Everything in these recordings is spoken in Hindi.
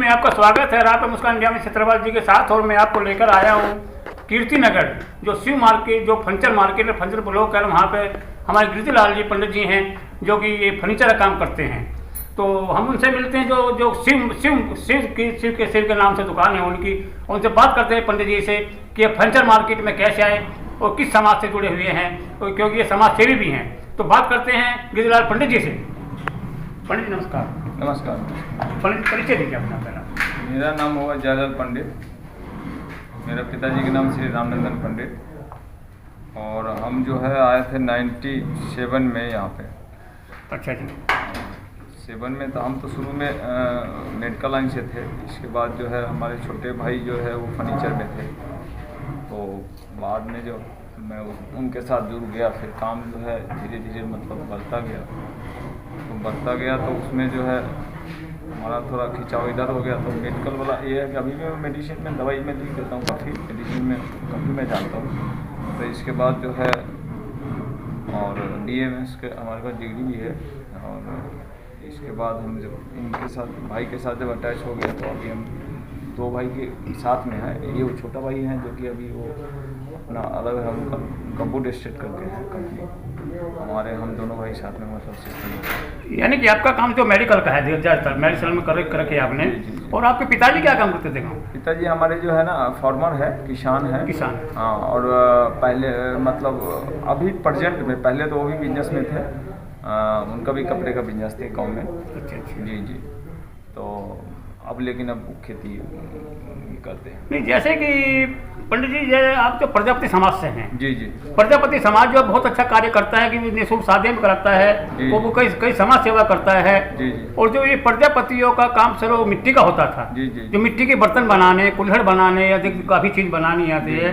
में आपका स्वागत है। रात मुस्कान इंडिया में छत्रपाल जी के साथ, और मैं आपको लेकर आया हूँ कीर्ति नगर, जो शिव मार्केट, जो फर्नीचर मार्केट है, फर्नीचर ब्लॉक है। वहाँ पे हमारे गिरिजलाल जी पंडित जी हैं, जो कि ये फर्नीचर का काम करते हैं। तो हम उनसे मिलते हैं, जो शिव के शिव के नाम से दुकान है उनकी। उनसे बात करते हैं पंडित जी से कि ये फर्नीचर मार्केट में कैसे आए और किस समाज से जुड़े हुए हैं, और क्योंकि ये समाज सेवी भी हैं। तो बात करते हैं गिरिजलाल पंडित जी से। पंडित जी नमस्कार। नमस्कार। पंडित परिचय दीजिए अपना पहला। मेरा नाम हुआ जयलाल पंडित। मेरे पिताजी के नाम श्री रामनंदन पंडित, और हम जो है आए थे 97 में यहाँ पे। अच्छा जी। 7 में तो हम तो शुरू में मेडिकल लाइन से थे। इसके बाद जो है हमारे छोटे भाई जो है वो फर्नीचर में थे, तो बाद में जो मैं उनके साथ जुड़ गया, फिर काम जो है धीरे धीरे मतलब बढ़ता गया। तो उसमें जो है हमारा थोड़ा खिंचाव इधर हो गया। तो मेडिकल वाला ये है कि अभी भी मैं मेडिसिन में दवाई में लिख देता हूँ, काफ़ी मेडिसिन में काफ़ी मैं जानता हूँ। तो इसके बाद जो है और BMS के हमारे पास डिग्री भी है। और इसके बाद हम जब इनके साथ भाई के साथ जब अटैच हो गया, तो अभी हम 2 भाई के साथ में है। ये वो छोटा भाई हैं जो कि अभी वो अपना अलग है, उनका कंप्यूटर स्टेट करके है कंपनी। हमारे हम दोनों भाई साथ में मतलब सिस्टम। यानी कि आपका काम जो मेडिकल का है, ज़्यादातर मेडिकल में करके आपने। जी। और आपके पिताजी क्या काम करते थे? पिताजी हमारे जो है ना फार्मर है, किसान है। किसान। हाँ, और पहले मतलब अभी प्रेजेंट में, पहले तो वो भी बिजनेस में थे। उनका भी कपड़े का बिजनेस थे गाँव में। अच्छा। जी। तो अब लेकिन अब खेती करते हैं। नहीं, जैसे कि पंडित जी, आप जो प्रजापति समाज से हैं। जी। प्रजापति समाज जो बहुत अच्छा कार्य करता है कि निःशुल्क शादी में कराता है, वो कई समाज सेवा करता है। जी। और जो ये प्रजापतियों का काम सर वो मिट्टी का होता था। जी। जो मिट्टी के बर्तन बनाने, कुल्हड़ बनाने या काफ़ी चीज़ बनानी आती है।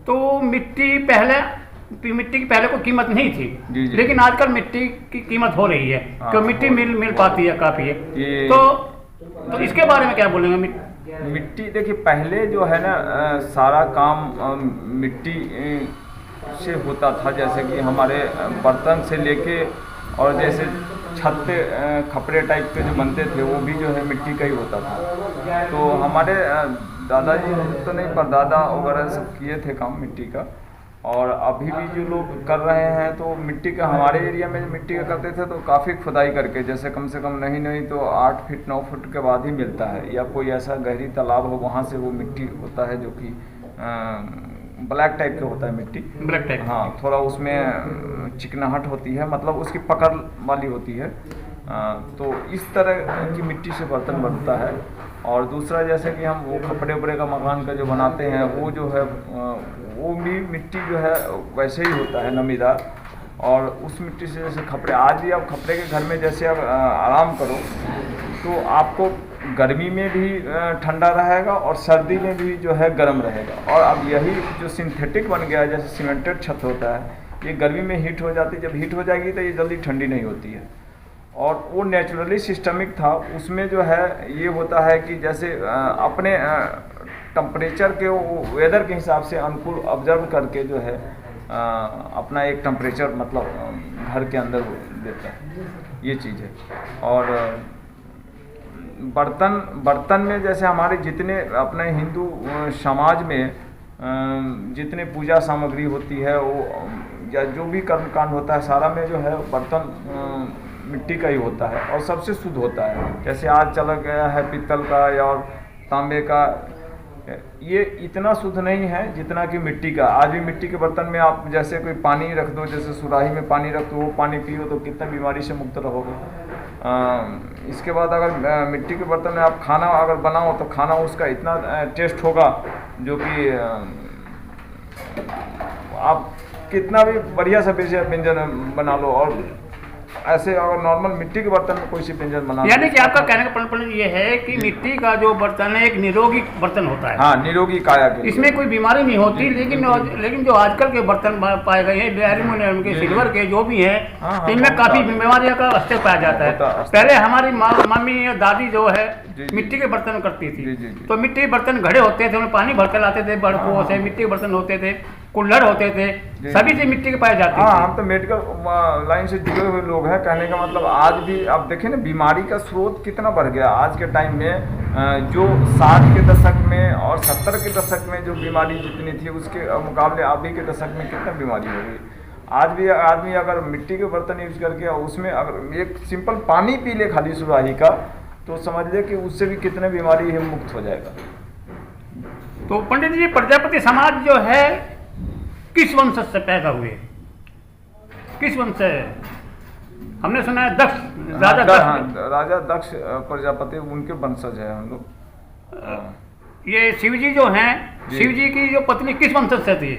तो मिट्टी की पहले कोई कीमत नहीं थी। जी। लेकिन आजकल मिट्टी की कीमत हो रही है, क्योंकि मिट्टी मिल पाती है काफ़ी। तो इसके बारे में क्या बोलेंगे? मिट्टी देखिए, पहले जो है ना सारा काम मिट्टी से होता था। जैसे कि हमारे बर्तन से लेके, और जैसे छत पे खपड़े टाइप के जो बनते थे वो भी जो है मिट्टी का ही होता था। तो हमारे दादाजी तो नहीं, पर दादा वगैरह सब किए थे काम मिट्टी का। और अभी भी जो लोग कर रहे हैं तो मिट्टी का, हमारे एरिया में मिट्टी का करते थे तो काफ़ी खुदाई करके, जैसे कम से कम नहीं तो 8 फीट 9 फुट के बाद ही मिलता है, या कोई ऐसा गहरी तालाब हो वहाँ से वो मिट्टी होता है, जो कि ब्लैक टाइप का होता है मिट्टी। Black type. हाँ, थोड़ा उसमें चिकनाहट होती है, मतलब उसकी पकड़ वाली होती है। तो इस तरह की मिट्टी से बर्तन बनता है। और दूसरा, जैसे कि हम वो खपड़े उपड़े का मकान का जो बनाते हैं, वो जो है वो भी मिट्टी जो है वैसे ही होता है, नमीदार। और उस मिट्टी से जैसे खपड़े, आज भी आप खपड़े के घर में जैसे आप आराम करो तो आपको गर्मी में भी ठंडा रहेगा और सर्दी में भी जो है गर्म रहेगा। और अब यही जो सिंथेटिक बन गया है, जैसे सीमेंटेड छत होता है, ये गर्मी में हीट हो जाती है। जब हीट हो जाएगी तो ये जल्दी ठंडी नहीं होती है। और वो नेचुरली सिस्टमिक था। उसमें जो है ये होता है कि जैसे अपने टेम्परेचर के, वेदर के हिसाब से अनुकूल ऑब्जर्व करके जो है अपना एक टेम्परेचर मतलब घर के अंदर देता है, ये चीज़ है। और बर्तन में जैसे हमारे जितने अपने हिंदू समाज में जितने पूजा सामग्री होती है, वो या जो भी कर्मकांड होता है, सारा में जो है बर्तन मिट्टी का ही होता है और सबसे शुद्ध होता है। जैसे आज चला गया है पित्तल का और तांबे का, ये इतना शुद्ध नहीं है जितना कि मिट्टी का। आज भी मिट्टी के बर्तन में आप जैसे कोई पानी रख दो, जैसे सुराही में पानी रख दो, वो पानी पियो तो कितने बीमारी से मुक्त रहोगे। इसके बाद अगर मिट्टी के बर्तन में आप खाना अगर बनाओ तो खाना उसका इतना टेस्ट होगा, जो कि आप कितना भी बढ़िया सा व्यंजन बना लो। और ऐसे अगर नॉर्मल मिट्टी के बर्तन में कोई सी व्यंजन बना, यानी कि आपका कहने का पंडित ये है कि मिट्टी का जो बर्तन है एक निरोगी बर्तन होता है। हाँ, निरोगी काया के, इसमें कोई बीमारी नहीं होती। लेकिन जो आजकल के बर्तन पाए गए हैं, एल्यूमिनियम के, सिल्वर के, जो भी हैं, इनमें काफी बीमारियों का अस्तित्व पाया जाता है। पहले हमारी मम्मी या दादी जो है मिट्टी के बर्तन करती थी। तो मिट्टी के बर्तन घड़े होते थे, उनमें पानी भर कर लाते थे, बड़कों से मिट्टी के बर्तन होते थे। कुल्हड़ होते थे, सभी चीज मिट्टी के पाए जाते हाँ, थे। हम तो मेडिकल लाइन से जुड़े हुए लोग हैं। कहने का मतलब आज भी आप देखें ना, बीमारी का स्रोत कितना बढ़ गया आज के टाइम में। जो 60 के दशक में और 70 के दशक में जो बीमारी जितनी थी, उसके मुकाबले अभी के दशक में कितना बीमारी हो गई। आज भी आदमी अगर मिट्टी के बर्तन यूज करके उसमें अगर एक सिंपल पानी पी ले खाली सुराही का, तो समझ ले कि उससे भी कितने बीमारी है मुक्त हो जाएगा। तो पंडित जी, प्रजापति समाज जो है किस वंश से पैदा हुए, किस वंश से? हमने सुना है दक्ष, राजा दक्ष। राजा दक्ष प्रजापति, उनके वंशज है हम लोग। ये शिव जी जो हैं, शिव जी की जो पत्नी किस वंश से थी?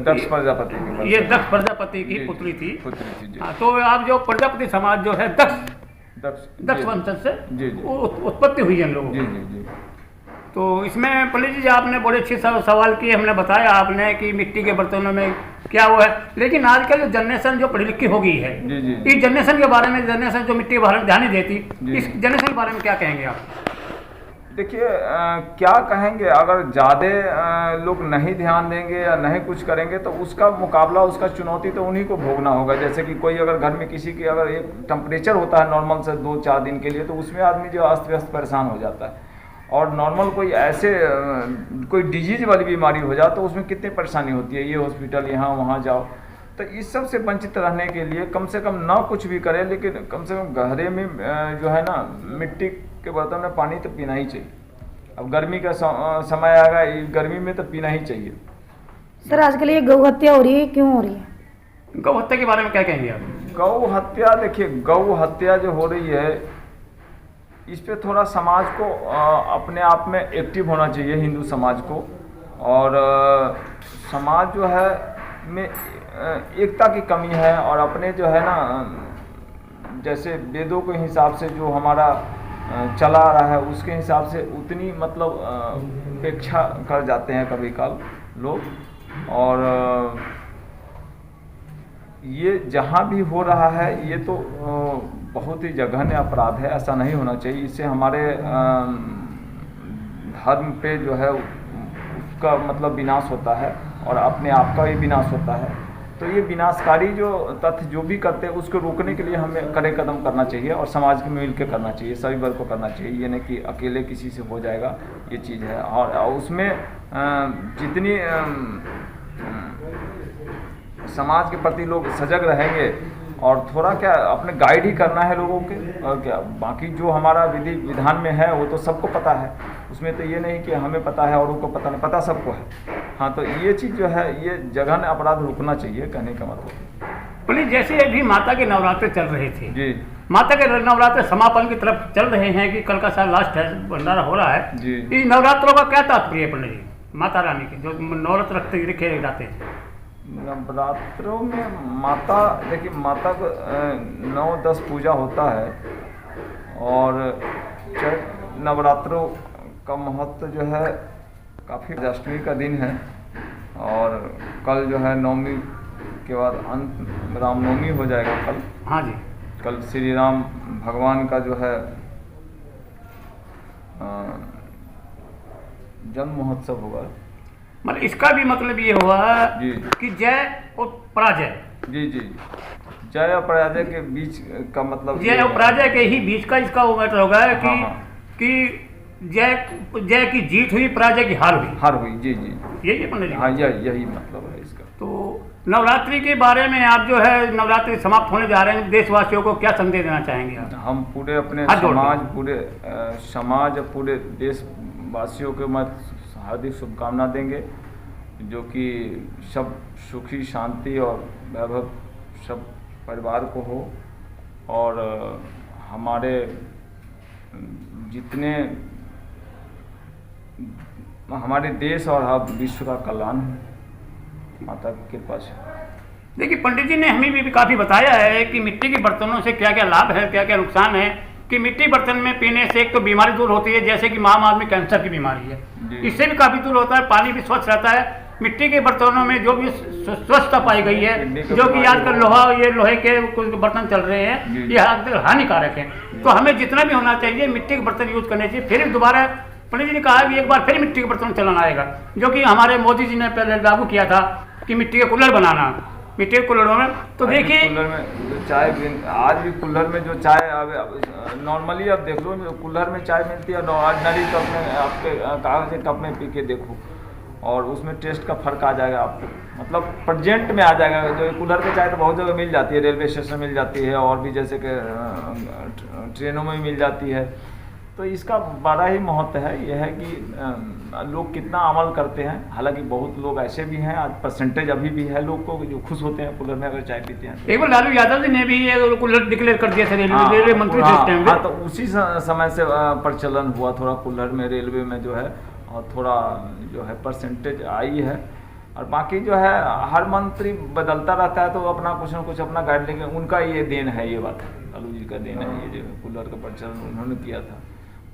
दक्ष प्रजापति की, ये दक्ष प्रजापति की पुत्री थी। जी। तो आप जो प्रजापति समाज जो है दक्ष वंश से उत्पत्ति हुई है हम लोगों की। जी। तो इसमें पंडित जी आपने बड़े अच्छे सवाल किए, हमने बताया आपने कि मिट्टी के बर्तनों में क्या वो है, लेकिन आजकल जो जनरेशन जो पढ़ी लिखी हो गई है, इस जनरेशन के बारे में, जनरेशन जो मिट्टी के बारे में ध्यान नहीं देती, इस जनरेशन के बारे में क्या कहेंगे आप? देखिए, क्या कहेंगे, अगर ज़्यादा लोग नहीं ध्यान देंगे या नहीं कुछ करेंगे तो उसका मुकाबला, उसका चुनौती तो उन्हीं को भोगना होगा। जैसे कि कोई अगर घर में किसी की अगर एक टेम्परेचर होता है नॉर्मल से 2-4 दिन के लिए, तो उसमें आदमी जो अस्त व्यस्त परेशान हो जाता है। और नॉर्मल कोई ऐसे कोई डिजीज वाली बीमारी हो जाए तो उसमें कितनी परेशानी होती है, ये हॉस्पिटल यहाँ वहाँ जाओ। तो इस सब से वंचित रहने के लिए कम से कम ना कुछ भी करें, लेकिन कम से कम घरे में जो है ना, मिट्टी के बर्तन में पानी तो पीना ही चाहिए। अब गर्मी का समय आएगा, गर्मी में तो पीना ही चाहिए। सर, आजकल ये गौ हत्या हो रही है, क्यों हो रही है? गौ हत्या के बारे में क्या कहेंगे आप? गौ हत्या, देखिए गौ हत्या जो हो रही है, इस पे थोड़ा समाज को अपने आप में एक्टिव होना चाहिए, हिंदू समाज को। और समाज जो है में एकता की कमी है, और अपने जो है ना, जैसे वेदों के हिसाब से जो हमारा चला आ रहा है उसके हिसाब से उतनी मतलब उपेक्षा कर जाते हैं कभी काल लोग। और ये जहाँ भी हो रहा है, ये तो बहुत ही जघन्य अपराध है, ऐसा नहीं होना चाहिए। इससे हमारे धर्म पे जो है उसका मतलब विनाश होता है, और अपने आप का भी विनाश होता है। तो ये विनाशकारी जो तथ्य जो भी करते हैं, उसको रोकने के लिए हमें कड़े कदम करना चाहिए, और समाज के मिल के करना चाहिए, सभी वर्ग को करना चाहिए। ये नहीं कि अकेले किसी से हो जाएगा, ये चीज़ है। और उसमें जितनी समाज के प्रति लोग सजग रहेंगे, और थोड़ा क्या अपने गाइड ही करना है लोगों के, और क्या बाकी जो हमारा विधि विधान में है वो तो सबको पता है। उसमें तो ये नहीं कि हमें पता है और उनको पता नहीं, पता सबको है। हाँ, तो ये चीज़ जो है, ये जघन्य अपराध रुकना चाहिए, कहने का मतलब। पुलिस, जैसे अभी माता के नवरात्र चल रहे थे जी, माता के नवरात्र समापन की तरफ चल रहे हैं कि कल का साल लास्ट है, भंडारा हो रहा है जी। इस नवरात्रों का क्या तात्पर्य है पंडित जी, माता रानी के जो नवरात्र रखे जाते हैं? नवरात्रों में माता, देखिए माता को 9-10 पूजा होता है, और चैत्र नवरात्रों का महत्व जो है काफ़ी। अष्टमी का दिन है, और कल जो है नवमी के बाद अंत रामनवमी हो जाएगा कल। हाँ जी, कल श्री राम भगवान का जो है जन्म महोत्सव होगा। मतलब इसका भी मतलब ये हुआ जी कि जय और पराजय, जी, जय और पराजय के बीच का मतलब, जय और पराजय के ही बीच का इसका वो मैटर होगा कि हाँ। कि जय की जीत हुई, पराजय की हार हुई। जी, यही है पंडित जी। हाँ, यही मतलब है इसका। तो नवरात्रि के बारे में आप जो है, नवरात्रि समाप्त होने जा रहे हैं, देशवासियों को क्या संदेश देना चाहेंगे आप? हम पूरे अपने समाज पूरे देशवासियों को मैं हार्दिक शुभकामना देंगे, जो कि सब सुखी शांति और वैभव सब परिवार को हो, और हमारे जितने हमारे देश और विश्व का कल्याण माता की कृपा से। देखिए पंडित जी ने हमें भी काफ़ी बताया है कि मिट्टी के बर्तनों से क्या क्या लाभ है, क्या क्या नुकसान है। कि मिट्टी बर्तन में पीने से एक तो बीमारी दूर होती है, जैसे कि महामारी में कैंसर की बीमारी है, इससे भी काफ़ी दूर होता है। पानी भी स्वच्छ रहता है। मिट्टी के बर्तनों में जो भी स्वच्छता पाई गई है, जो कि आजकल लोहे के कुछ बर्तन चल रहे हैं, ये हानिकारक है। तो हमें जितना भी होना चाहिए मिट्टी के बर्तन यूज करने चाहिए। फिर दोबारा पंडित जी ने कहा कि एक बार फिर मिट्टी के बर्तन चलन आएगा, जो कि हमारे मोदी जी ने पहले लागू किया था कि मिट्टी के कुल्हड़ बनाना, मिट्टी के कुल्हड़ों में। तो देखिए कुल्हड़ में जो चाय आज भी कुल्हड़ में जो चाय अब नॉर्मली अब देख लो कुल्हड़ में चाय मिलती है, ऑर्डिनरी कप में आपके कागज के कप में पी के देखो और उसमें टेस्ट का फर्क आ जाएगा आपको, मतलब प्रेजेंट में आ जाएगा। जो कुल्हड़ की चाय तो बहुत जगह मिल जाती है, रेलवे स्टेशन मिल जाती है और भी जैसे कि ट्रेनों में मिल जाती है। तो इसका बड़ा ही महत्व है, यह है कि लोग कितना अमल करते हैं। हालांकि बहुत लोग ऐसे भी हैं, आज परसेंटेज अभी भी है लोग को जो खुश होते हैं कुल्हड़ में अगर चाय पीते हैं। एक बार लालू यादव जी ने भी ये कुल्हड़ डिक्लेयर कर दिया था, रेलवे मंत्री थे इस टाइम पे। तो उसी समय से प्रचलन हुआ थोड़ा कुल्हड़ में, रेलवे में जो है, और थोड़ा जो है परसेंटेज आई है। और बाकी जो है हर मंत्री बदलता रहता है तो अपना कुछ ना कुछ अपना गाइड लेंगे, उनका ये देन है, ये बात है, लालू जी का देन है ये जो कुल्हड़ का प्रचलन उन्होंने किया था,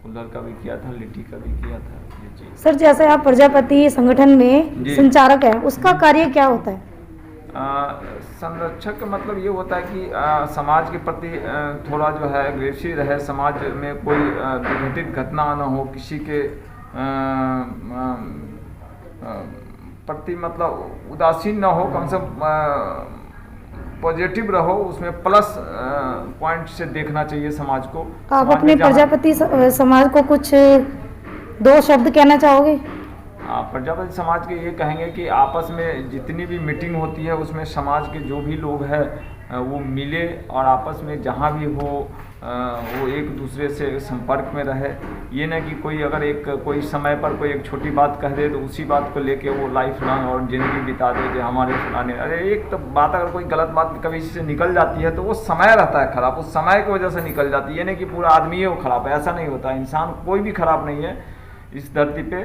कुल्हड़ का भी किया था, लिट्टी का भी किया था ये चीज़। सर जैसे आप प्रजापति संगठन में संचारक हैं, उसका कार्य क्या होता है? संरक्षक का मतलब ये होता है कि समाज के प्रति थोड़ा जो है अग्रेसिव रहे, समाज में कोई विघटित घटना न हो, किसी के प्रति मतलब उदासीन न हो, कम से कम पॉजिटिव रहो, उसमें प्लस पॉइंट से देखना चाहिए समाज को। आप अपने प्रजापति समाज को कुछ 2 शब्द कहना चाहोगे? प्रजापति समाज के ये कहेंगे कि आपस में जितनी भी मीटिंग होती है उसमें समाज के जो भी लोग हैं वो मिले और आपस में जहाँ भी हो वो एक दूसरे से संपर्क में रहे। ये ना कि कोई अगर कोई समय पर कोई एक छोटी बात कह दे तो उसी बात को लेके वो लाइफ लॉन्ग और ज़िंदगी बिता दे कि हमारे फलाने, अरे एक तो बात अगर कोई गलत बात कभी से निकल जाती है तो वो समय रहता है खराब, उस समय की वजह से निकल जाती है। ये नहीं कि पूरा आदमी है वो खराब है, ऐसा नहीं होता। इंसान कोई भी खराब नहीं है इस धरती पे,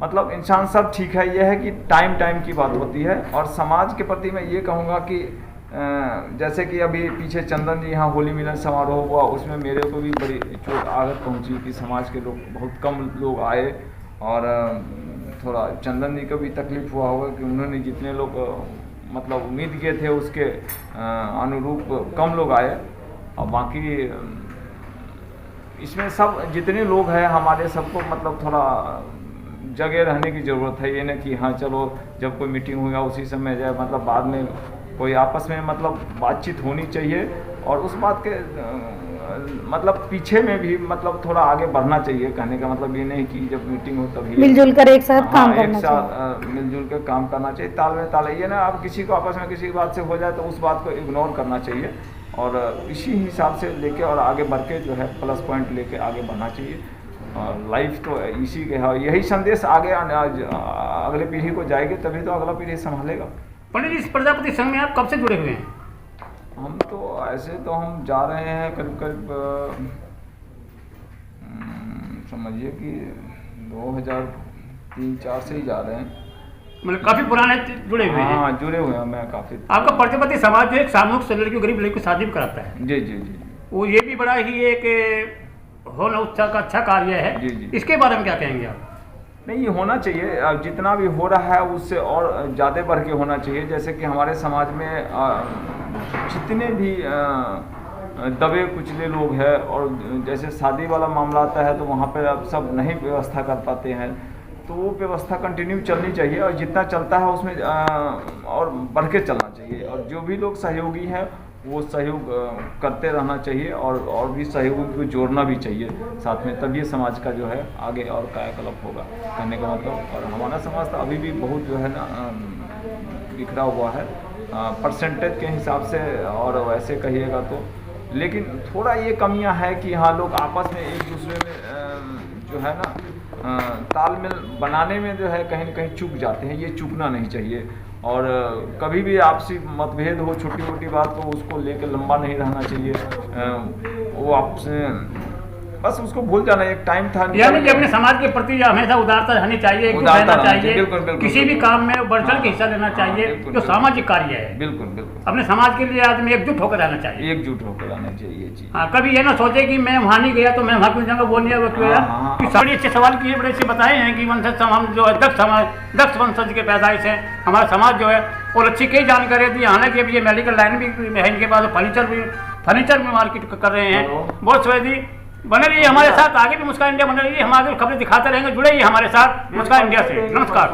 मतलब इंसान सब ठीक है। यह है कि टाइम की बात होती है। और समाज के प्रति मैं ये कहूँगा कि जैसे कि अभी पीछे चंदन जी यहाँ होली मिलन समारोह हुआ, उसमें मेरे को भी बड़ी चोट आघात पहुँची कि समाज के लोग बहुत कम लोग आए और थोड़ा चंदन जी को भी तकलीफ़ हुआ होगा कि उन्होंने जितने लोग मतलब उम्मीद किए थे उसके अनुरूप कम लोग आए। और बाकी इसमें सब जितने लोग हैं हमारे सबको मतलब थोड़ा जगह रहने की ज़रूरत है। ये ना कि हाँ चलो जब कोई मीटिंग होगा उसी समय जाए, मतलब बाद में कोई आपस में मतलब बातचीत होनी चाहिए और उस बात के मतलब पीछे में भी मतलब थोड़ा आगे बढ़ना चाहिए। कहने का मतलब ये नहीं कि जब मीटिंग हो तभी मिलजुल कर एक साथ काम करना चाहिए, मिलजुल कर काम करना चाहिए, ताल में ताल। ये ना आप किसी को आपस में किसी बात से हो जाए तो उस बात को इग्नोर करना चाहिए और इसी हिसाब से लेके और आगे बढ़ के जो है प्लस पॉइंट लेके आगे बढ़ना चाहिए। और लाइफ तो इसी के है, यही संदेश आगे अगले पीढ़ी को जाएगी तभी तो अगला पीढ़ी संभालेगा। पंडित जी, इस प्रजापति संघ में आप कब से जुड़े हुए हैं? हम तो ऐसे तो हम जा रहे हैं करीब समझिए कि 2003-04 से ही जा रहे हैं, मतलब काफी पुराने जुड़े हुए हैं। हाँ जुड़े हुए हैं, मैं काफी। आपका प्रजापति समाज जो एक सामूहिक से लड़की गरीब लड़की को शादी भी कराता है। जी जी जी, वो ये भी बड़ा ही एक होना उत्साह का अच्छा कार्य है। जी जी, इसके बारे में क्या कहेंगे आप? नहीं ये होना चाहिए, अब जितना भी हो रहा है उससे और ज़्यादा बढ़ के होना चाहिए। जैसे कि हमारे समाज में जितने भी दबे कुचले लोग हैं और जैसे शादी वाला मामला आता है तो वहाँ पर अब सब नहीं व्यवस्था कर पाते हैं, तो वो व्यवस्था कंटिन्यू चलनी चाहिए और जितना चलता है उसमें और बढ़ के चलना चाहिए। और जो भी लोग सहयोगी हैं वो सहयोग करते रहना चाहिए और भी सहयोग को जोड़ना भी चाहिए साथ में, तभी समाज का जो है आगे और कायाकल्प होगा। कहने का मतलब, और हमारा समाज तो अभी भी बहुत जो है ना बिखरा हुआ है परसेंटेज के हिसाब से और वैसे कहिएगा तो, लेकिन थोड़ा ये कमियां है कि हाँ लोग आपस में एक दूसरे में जो है ना तालमेल बनाने में जो है कहीं न कहीं चूक जाते हैं। ये चूकना नहीं चाहिए और कभी भी आपसी मतभेद हो छोटी मोटी बात तो उसको लेकर लंबा नहीं रहना चाहिए। वो आपसे बस उसको भूल जाना, एक टाइम था। यानी कि अपने समाज के प्रति हमेशा उदारता रहनी चाहिए, रहना चाहिए, किसी भी काम में बढ़ चढ़ के हिस्सा लेना चाहिए जो सामाजिक कार्य है। बिल्कुल बिल्कुल, अपने समाज के लिए आदमी एकजुट होकर रहना चाहिए, एकजुट होकर रहना चाहिए ये चीज। हाँ, कभी ये ना सोचे कि मैं वहाँ नहीं गया तो मैं वहाँ क्यों जाऊँगा, वो नहीं है वो क्यों है। बड़े अच्छे सवाल किए, बड़े अच्छे बताए हैं कि वंशज हम जो है दक्ष वंशज के पैदाइश है हमारा समाज जो है, और अच्छी कई जानकारी दी। हालांकि अभी ये मेडिकल लाइन भी है इनके पास, फर्नीचर भी मार्केट कर रहे हैं। बहुत सवेदी बने रहिए हमारे साथ, आगे भी मुस्कान इंडिया बने रहिए, हम आगे खबरें दिखाते रहेंगे, जुड़े रहिए हमारे साथ मुस्कान इंडिया से। नमस्कार।